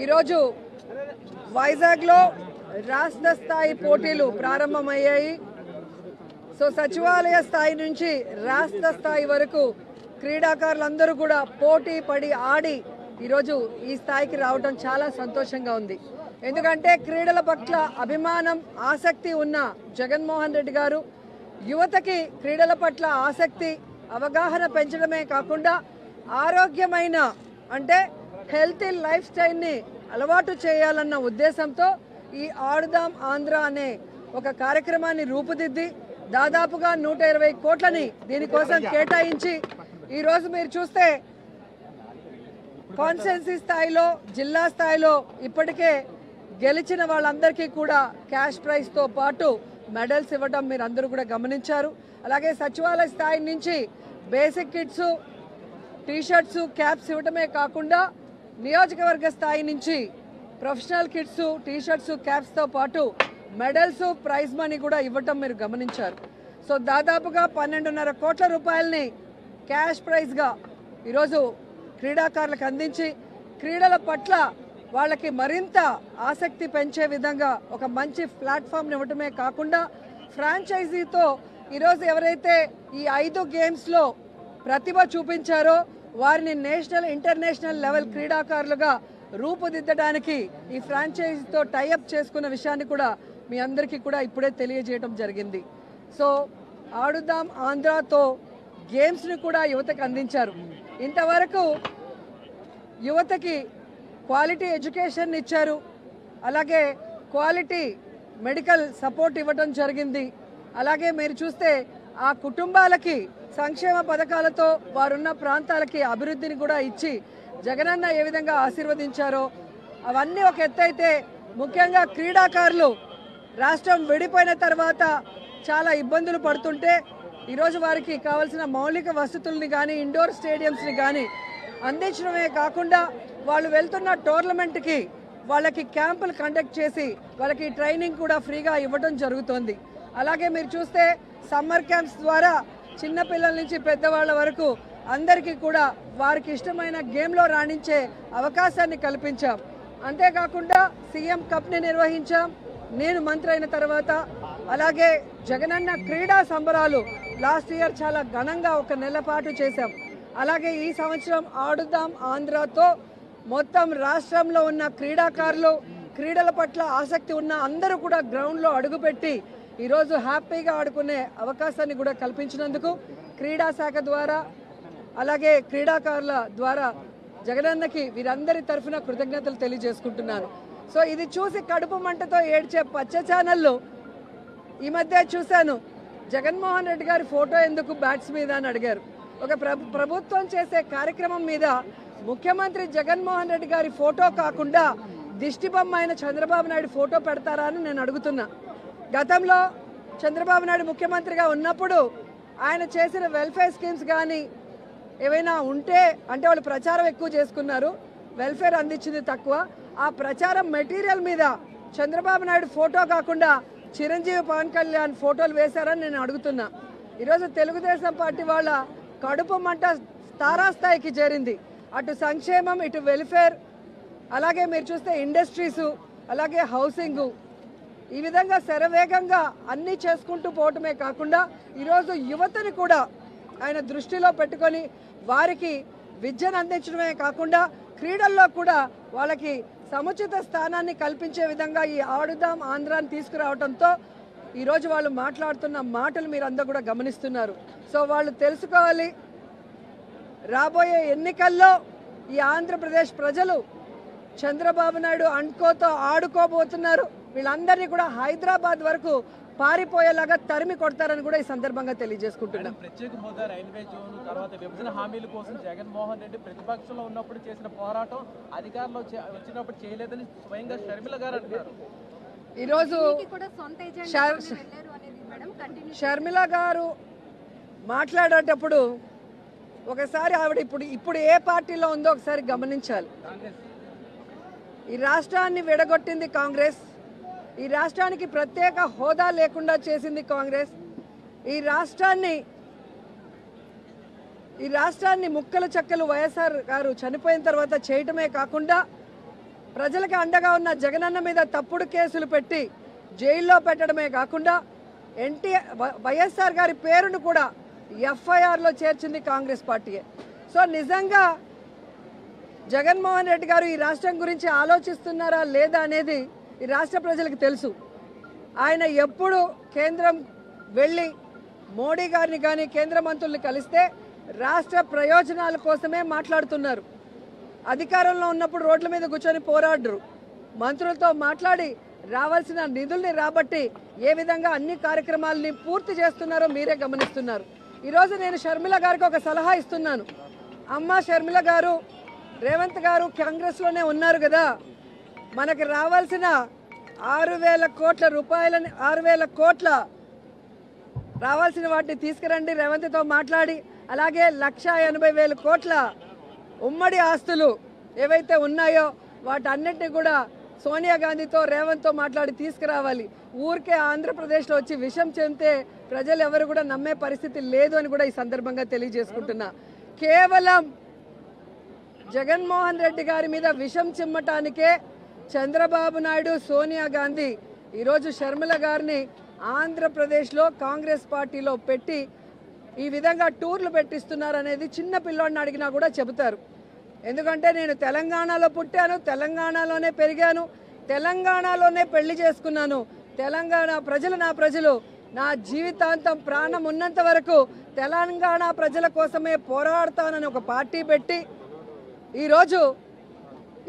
ఈరోజు వైజాగ్లో రాష్ట్ర స్థాయి పోటీలు ప్రారంభమయ్యాయి. సో సచివాలయ స్థాయి నుంచి రాష్ట్ర స్థాయి వరకు క్రీడాకారులందరూ కూడా పోటీ పడి ఆడి ఈరోజు ఈ స్థాయికి రావడం చాలా సంతోషంగా ఉంది. ఎందుకంటే క్రీడల పట్ల అభిమానం ఆసక్తి ఉన్న జగన్మోహన్ రెడ్డి గారు యువతకి క్రీడల పట్ల ఆసక్తి అవగాహన పెంచడమే కాకుండా ఆరోగ్యమైన అంటే హెల్తీ లైఫ్ స్టైల్ని అలవాటు చేయాలన్న ఉద్దేశంతో ఈ ఆడుదాం ఆంధ్ర అనే ఒక కార్యక్రమాన్ని రూపుదిద్ది దాదాపుగా 120 కోట్లని దీనికోసం కేటాయించి ఈరోజు మీరు చూస్తే కాన్స్టిట్యున్సీ స్థాయిలో జిల్లా స్థాయిలో ఇప్పటికే గెలిచిన వాళ్ళందరికీ కూడా క్యాష్ ప్రైజ్తో పాటు మెడల్స్ ఇవ్వడం మీరు అందరూ కూడా గమనించారు. అలాగే సచివాలయ స్థాయి నుంచి బేసిక్ కిట్స్ టీషర్ట్స్ క్యాప్స్ ఇవ్వడమే కాకుండా నియోజకవర్గ స్థాయి నుంచి ప్రొఫెషనల్ కిట్స్ టీషర్ట్స్ క్యాప్స్తో పాటు మెడల్స్ ప్రైజ్ మనీ కూడా ఇవ్వటం మీరు గమనించారు. సో దాదాపుగా 12.5 కోట్ల రూపాయలని క్యాష్ ప్రైజ్గా ఈరోజు క్రీడాకారులకు అందించి క్రీడల పట్ల వాళ్ళకి మరింత ఆసక్తి పెంచే విధంగా ఒక మంచి ప్లాట్ఫామ్ని ఇవ్వటమే కాకుండా ఫ్రాంచైజీతో ఈరోజు ఎవరైతే ఈ 5 గేమ్స్లో ప్రతిభ చూపించారో వారిని నేషనల్ ఇంటర్నేషనల్ లెవెల్ క్రీడాకారులుగా రూపుదిద్దడానికి ఈ ఫ్రాంచైజీతో టైఅప్ చేసుకున్న విషయాన్ని కూడా మీ అందరికీ కూడా ఇప్పుడే తెలియజేయడం జరిగింది. సో ఆడుదాం ఆంధ్రాతో గేమ్స్ని కూడా యువతకు అందించారు. ఇంతవరకు యువతకి క్వాలిటీ ఎడ్యుకేషన్ ఇచ్చారు, అలాగే క్వాలిటీ మెడికల్ సపోర్ట్ ఇవ్వడం జరిగింది. అలాగే మీరు చూస్తే ఆ కుటుంబాలకి సంక్షేమ పథకాలతో వారున్న ప్రాంతాలకి అభివృద్ధిని కూడా ఇచ్చి జగనన్న ఏ విధంగా ఆశీర్వదించారో అవన్నీ ఒక ఎత్తైతే ముఖ్యంగా క్రీడాకారులు రాష్ట్రం విడిపోయిన తర్వాత చాలా ఇబ్బందులు పడుతుంటే ఈరోజు వారికి కావాల్సిన మౌలిక వసతుల్ని కానీ ఇండోర్ స్టేడియంస్ని కానీ అందించడమే కాకుండా వాళ్ళు వెళ్తున్న టోర్నమెంట్కి వాళ్ళకి క్యాంపులు కండక్ట్ చేసి వాళ్ళకి ట్రైనింగ్ కూడా ఫ్రీగా ఇవ్వడం జరుగుతోంది. అలాగే మీరు చూస్తే సమ్మర్ క్యాంప్స్ ద్వారా చిన్నపిల్లల నుంచి పెద్దవాళ్ళ వరకు అందరికీ కూడా వారికి ఇష్టమైన గేమ్లో రాణించే అవకాశాన్ని కల్పించాం. అంతేకాకుండా సీఎం కప్ని నిర్వహించాం నేను మంత్రి అయిన తర్వాత. అలాగే జగనన్న క్రీడా సంబరాలు లాస్ట్ ఇయర్ చాలా ఘనంగా 1 నెల పాటు చేశాం. అలాగే ఈ సంవత్సరం ఆడుదాం ఆంధ్రాతో మొత్తం రాష్ట్రంలో ఉన్న క్రీడాకారులు క్రీడల పట్ల ఆసక్తి ఉన్న అందరూ కూడా గ్రౌండ్లో అడుగుపెట్టి ఈరోజు హ్యాపీగా ఆడుకునే అవకాశాన్ని కూడా కల్పించినందుకు క్రీడా శాఖ ద్వారా అలాగే క్రీడాకారుల ద్వారా జగనన్నకి వీరందరి తరఫున కృతజ్ఞతలు తెలియజేసుకుంటున్నాను. సో ఇది చూసి కడుపు మంటతో ఏడ్చే పచ్చ ఛానళ్ళు ఈ మధ్య చూశాను. జగన్మోహన్ రెడ్డి గారి ఫోటో ఎందుకు బ్యాట్స్ మీద అని అడిగారు. ఒక ప్రభుత్వం చేసే కార్యక్రమం మీద ముఖ్యమంత్రి జగన్మోహన్ రెడ్డి గారి ఫోటో కాకుండా దిష్టిబొమ్మ అయిన చంద్రబాబు నాయుడు ఫోటో పెడతారా అని నేను అడుగుతున్నా. గతంలో చంద్రబాబు నాయుడు ముఖ్యమంత్రిగా ఉన్నప్పుడు ఆయన చేసిన వెల్ఫేర్ స్కీమ్స్ కానీ ఏవైనా ఉంటే అంటే వాళ్ళు ప్రచారం ఎక్కువ చేసుకున్నారు, వెల్ఫేర్ అందించింది తక్కువ. ఆ ప్రచారం మెటీరియల్ మీద చంద్రబాబు నాయుడు ఫోటో కాకుండా చిరంజీవి పవన్ కళ్యాణ్ ఫోటోలు వేశారని నేను అడుగుతున్నా. ఈరోజు తెలుగుదేశం పార్టీ వాళ్ళ కడుపు మంట తారాస్థాయికి చేరింది. అటు సంక్షేమం ఇటు వెల్ఫేర్ అలాగే మీరు చూస్తే ఇండస్ట్రీసు అలాగే హౌసింగు ఈ విధంగా శరవేగంగా అన్నీ చేసుకుంటూ పోవటమే కాకుండా ఈరోజు యువతని కూడా ఆయన దృష్టిలో పెట్టుకొని వారికి విద్యను అందించడమే కాకుండా క్రీడల్లో కూడా వాళ్ళకి సముచిత స్థానాన్ని కల్పించే విధంగా ఈ ఆడుదాం ఆంధ్రాని తీసుకురావడంతో ఈరోజు వాళ్ళు మాట్లాడుతున్న మాటలు మీరు అందరూ కూడా గమనిస్తున్నారు. సో వాళ్ళు తెలుసుకోవాలి, రాబోయే ఎన్నికల్లో ఈ ఆంధ్రప్రదేశ్ ప్రజలు చంద్రబాబు నాయుడు అండ్కోతో ఆడుకోబోతున్నారు. వీళ్ళందరినీ కూడా హైదరాబాద్ వరకు పారిపోయేలాగా తరిమి కొడతారని కూడా ఈ సందర్భంగా తెలియజేసుకుంటున్నాం. ప్రత్యేక హోదా రైల్వే జోన్ తర్వాత విభజన హామీల కోసం జగన్మోహన్ రెడ్డి ప్రతిపక్షంలో ఉన్నప్పుడు చేసిన పోరాటం అధికారంలో వచ్చినప్పుడు చేయలేదని స్వయంగా షర్మిల గారు అంటున్నారు. ఈరోజు షర్మిల గారు మాట్లాడేటప్పుడు ఒకసారి ఆవిడ ఇప్పుడు ఏ పార్టీలో ఉందో ఒకసారి గమనించాలి. ఈ రాష్ట్రాన్ని విడగొట్టింది కాంగ్రెస్, ఈ రాష్ట్రానికి ప్రత్యేక హోదా లేకుండా చేసింది కాంగ్రెస్, ఈ రాష్ట్రాన్ని ముక్కలు చెక్కలు వైఎస్ఆర్ గారు చనిపోయిన తర్వాత చేయటమే కాకుండా ప్రజలకు అండగా ఉన్న జగనన్న మీద తప్పుడు కేసులు పెట్టి జైల్లో పెట్టడమే కాకుండా వైఎస్ఆర్ గారి పేరును కూడా ఎఫ్ఐఆర్లో చేర్చింది కాంగ్రెస్ పార్టీయే. సో నిజంగా జగన్మోహన్ రెడ్డి గారు ఈ రాష్ట్రం గురించి ఆలోచిస్తున్నారా లేదా అనేది ఈ రాష్ట్ర ప్రజలకు తెలుసు. ఆయన ఎప్పుడు కేంద్రం వెళ్ళి మోడీ గారిని కానీ కేంద్ర మంత్రుల్ని కలిస్తే రాష్ట్ర ప్రయోజనాల కోసమే మాట్లాడుతున్నారు. అధికారంలో ఉన్నప్పుడు రోడ్ల మీద కూర్చొని పోరాడరు. మంత్రులతో మాట్లాడి రావాల్సిన నిధుల్ని రాబట్టి ఏ విధంగా అన్ని కార్యక్రమాలని పూర్తి చేస్తున్నారో మీరే గమనిస్తున్నారు. ఈరోజు నేను షర్మిల గారికి ఒక సలహా ఇస్తున్నాను. అమ్మ షర్మిల గారు, రేవంత్ గారు కాంగ్రెస్లోనే ఉన్నారు కదా, మనకి రావాల్సిన 6,000 కోట్ల రూపాయలని 6,000 కోట్ల రావాల్సిన వాటిని తీసుకురండి రేవంత్తో మాట్లాడి. అలాగే 1,80,000 కోట్ల ఉమ్మడి ఆస్తులు ఏవైతే ఉన్నాయో వాటన్నిటిని కూడా సోనియా గాంధీతో రేవంత్తో మాట్లాడి తీసుకురావాలి. ఊరికే ఆంధ్రప్రదేశ్లో వచ్చి విషం చెందితే ప్రజలు ఎవరు కూడా నమ్మే పరిస్థితి లేదు అని కూడా ఈ సందర్భంగా తెలియజేసుకుంటున్నా. కేవలం జగన్మోహన్ రెడ్డి గారి మీద విషం చిమ్మటానికే చంద్రబాబు నాయుడు, సోనియా గాంధీ ఈరోజు షర్మిల గారిని ఆంధ్రప్రదేశ్లో కాంగ్రెస్ పార్టీలో పెట్టి ఈ విధంగా టూర్లు పెట్టిస్తున్నారనేది చిన్న పిల్లోడిని అడిగినా కూడా చెబుతారు. ఎందుకంటే నేను తెలంగాణలో పుట్టాను, తెలంగాణలోనే పెరిగాను, తెలంగాణలోనే పెళ్లి చేసుకున్నాను. తెలంగాణ ప్రజలు నా ప్రజలు. నా జీవితాంతం ప్రాణం ఉన్నంత వరకు తెలంగాణ ప్రజల కోసమే పోరాడతానని ఒక పార్టీ పెట్టి ఈరోజు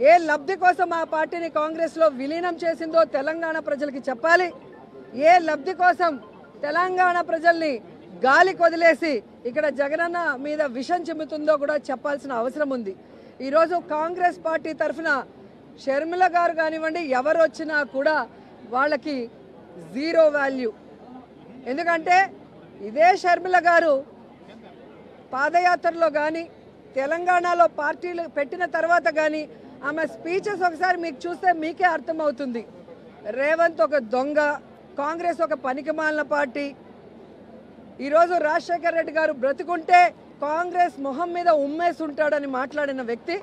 ఏ లబ్ధి కోసం ఆ పార్టీని కాంగ్రెస్లో విలీనం చేసిందో తెలంగాణ ప్రజలకి చెప్పాలి. ఏ లబ్ధి కోసం తెలంగాణ ప్రజల్ని గాలి కొదిలేసి ఇక్కడ జగనన్న మీద విషం చిమ్ముతుందో కూడా చెప్పాల్సిన అవసరం ఉంది. ఈరోజు కాంగ్రెస్ పార్టీ తరఫున షర్మిల గారు కానివ్వండి, ఎవరు వచ్చినా కూడా వాళ్ళకి జీరో వాల్యూ. ఎందుకంటే ఇదే షర్మిల గారు పాదయాత్రలో కానీ తెలంగాణలో పార్టీలు పెట్టిన తర్వాత కానీ ఆమె స్పీచెస్ ఒకసారి మీకు చూస్తే మీకే అర్థమవుతుంది. రేవంత్ ఒక దొంగ, కాంగ్రెస్ ఒక పనికిమాలిన పార్టీ. ఈరోజు రాజశేఖర్ రెడ్డి గారు బ్రతుకుంటే కాంగ్రెస్ మొహం మీద ఉమ్మేసి ఉంటాడని మాట్లాడిన వ్యక్తి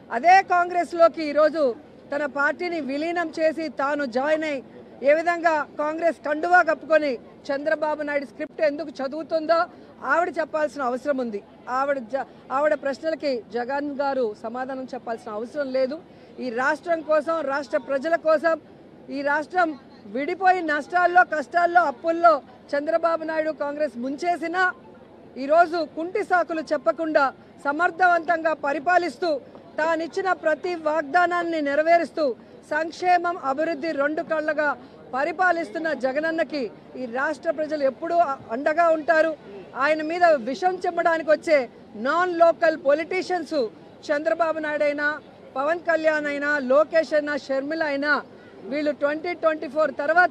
అదే కాంగ్రెస్లోకి ఈరోజు తన పార్టీని విలీనం చేసి తాను జాయిన్ అయ్యి ఏ విధంగా కాంగ్రెస్ కండువా కప్పుకొని చంద్రబాబు నాయుడు స్క్రిప్ట్ ఎందుకు చదువుతుందో ఆవిడ చెప్పాల్సిన అవసరం ఉంది. ఆవిడ ప్రశ్నలకి జగన్ గారు సమాధానం చెప్పాల్సిన అవసరం లేదు. ఈ రాష్ట్రం కోసం, రాష్ట్ర ప్రజల కోసం, ఈ రాష్ట్రం విడిపోయి నష్టాల్లో, కష్టాల్లో, అప్పుల్లో చంద్రబాబు నాయుడు కాంగ్రెస్ ముంచేసినా ఈరోజు కుంటి సాకులు చెప్పకుండా సమర్థవంతంగా పరిపాలిస్తూ తానిచ్చిన ప్రతి వాగ్దానాన్ని నెరవేరుస్తూ సంక్షేమం, అభివృద్ధి రెండు కళ్ళగా పరిపాలిస్తున్న జగనన్నకి ఈ రాష్ట్ర ప్రజలు ఎప్పుడూ అండగా ఉంటారు. ఆయన మీద విషం చెమ్మడానికి వచ్చే non local politicians Chandrababu Naidu అయినా, పవన్ కళ్యాణ్ అయినా, లోకేష్ అయినా, షర్మిల అయినా వీళ్ళు 2024 తర్వాత